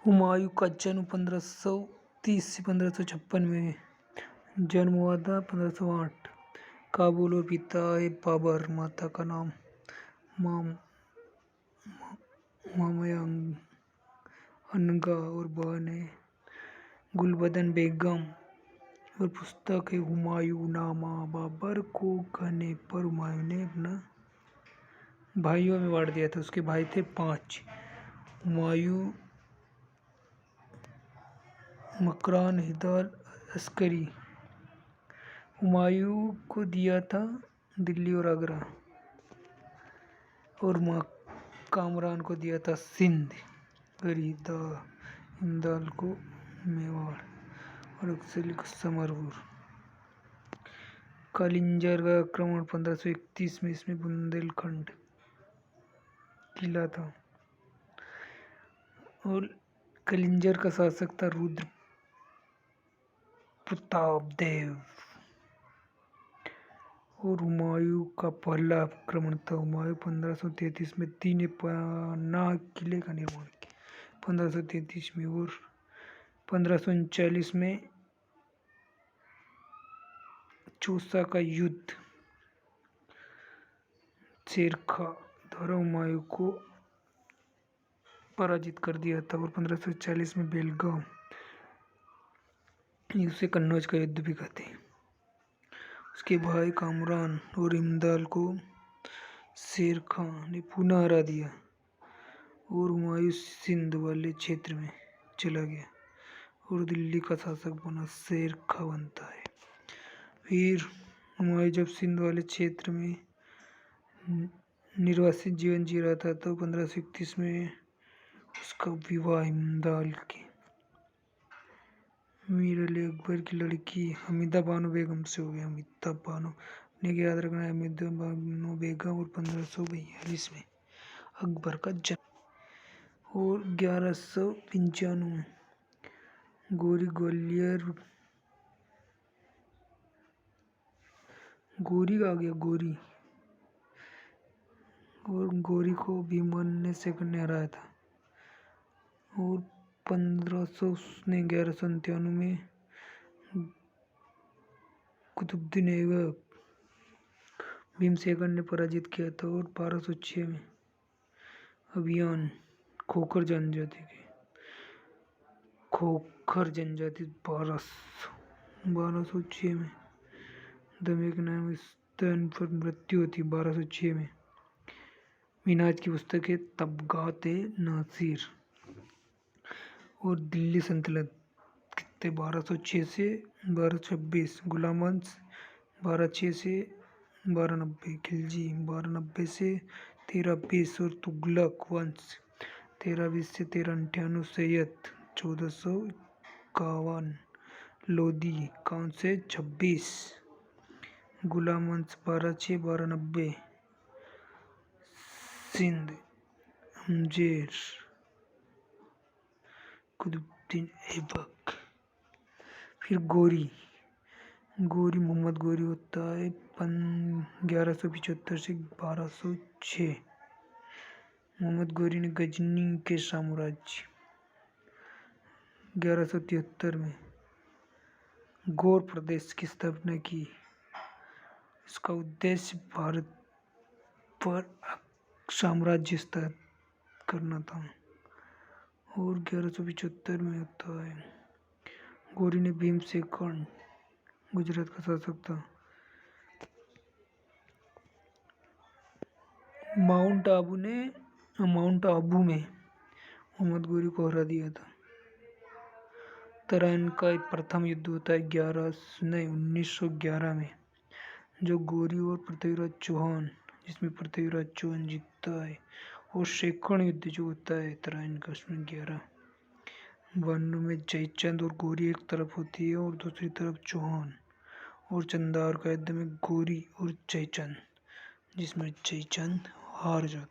हुमायूं का जन्म 1530 से 1556 में जन्म हुआ था। 1508 काबुल और पिता है बाबर, माता का नाम मामया अनगा और बहन है गुलबदन बेगम। और पुस्तक है हुमायूं नामा। बाबर को कहने पर हुमायूं ने अपना भाइयों में बांट दिया था। उसके भाई थे 5, हुमायूं, मकरान, हिदाल, अस्करी। हुमायूं को दिया था दिल्ली और आगरा, और कामरान को दिया था सिंध, और हिंदाल को मेवाड़, और अक्सली को समरपुर। कालिंजर का आक्रमण 1531 में, इसमें बुंदेलखंड किला था। और कलिंजर का शासक था रुद्र प्रताप देव। और हुमायूं का पहला आक्रमण था। हुमायूं 1533 में तीन पनाह किले का निर्माण किया 1533 में, और 1539 में चौसा का युद्ध शेरखा द्वारा हुमायूं को पराजित कर दिया था। और 1540 में बेलगाम, उसे कन्नौज का युद्ध भी कहते हैं। उसके भाई कामरान और हिमदाल को शेर खान ने पुनः हरा दिया, और हुमायूं सिंध वाले क्षेत्र में चला गया और दिल्ली का शासक बना। शेर खा बनता है। फिर हुमायूं जब सिंध वाले क्षेत्र में निर्वासित जीवन जी रहा था, तो 1531 में उसका विवाह हिमदाल के मीर अली अकबर की लड़की हमीदा बानो बेगम से हो गया। हमीदा बानो ने याद रखना है, हमीदा बानो बेगम। और 1542 में अकबर का जन्म। और 1195 में गोरी ग्वालियर, गोरी आ गया गोरी, और गोरी को भीमन ने सेकंड ने हराया था। और 1197 में कुतुबुद्दीन ऐबक भीमसेकंड ने पराजित किया था। और 1206 में अभियान खोखर जनजाति 1206 में दमे के नाम स्तन पर मृत्यु होती। 1206 में मिनाज की पुस्तक है तबगात नासिर। और दिल्ली सल्तनत कितने 1206 से 1226, गुलाम वंश 1206 से 1290, खिलजी 1290 से 1320, और तुगलक वंश 1320 से 1398, सैयद 1451, लोधी 51 से 26, गुलाम वंश 1206 1290, सिंध हमजेर कुतुबुद्दीन ऐबक। फिर गोरी मोहम्मद गोरी होता है 1175 से 1206। मोहम्मद गोरी ने गजनी के साम्राज्य 1173 में गौर प्रदेश की स्थापना की। इसका उद्देश्य भारत पर साम्राज्य स्थापित करना था। और 1175 में होता है गोरी ने भीमसेकंड गुजरात का शासक था। माउंट आबू में मोहम्मद गोरी को हरा दिया था। तराइन का प्रथम युद्ध होता है 1911 में, जो गोरी और पृथ्वीराज चौहान, जिसमें पृथ्वीराज चौहान जीतता है। और सेकंड युद्ध जो होता है तराइन का, उसमें 1192 में जयचंद और गोरी एक तरफ होती है, और दूसरी तरफ चौहान। और चंदार का युद्ध में गोरी और जयचंद, जिसमें जयचंद हार जाता है।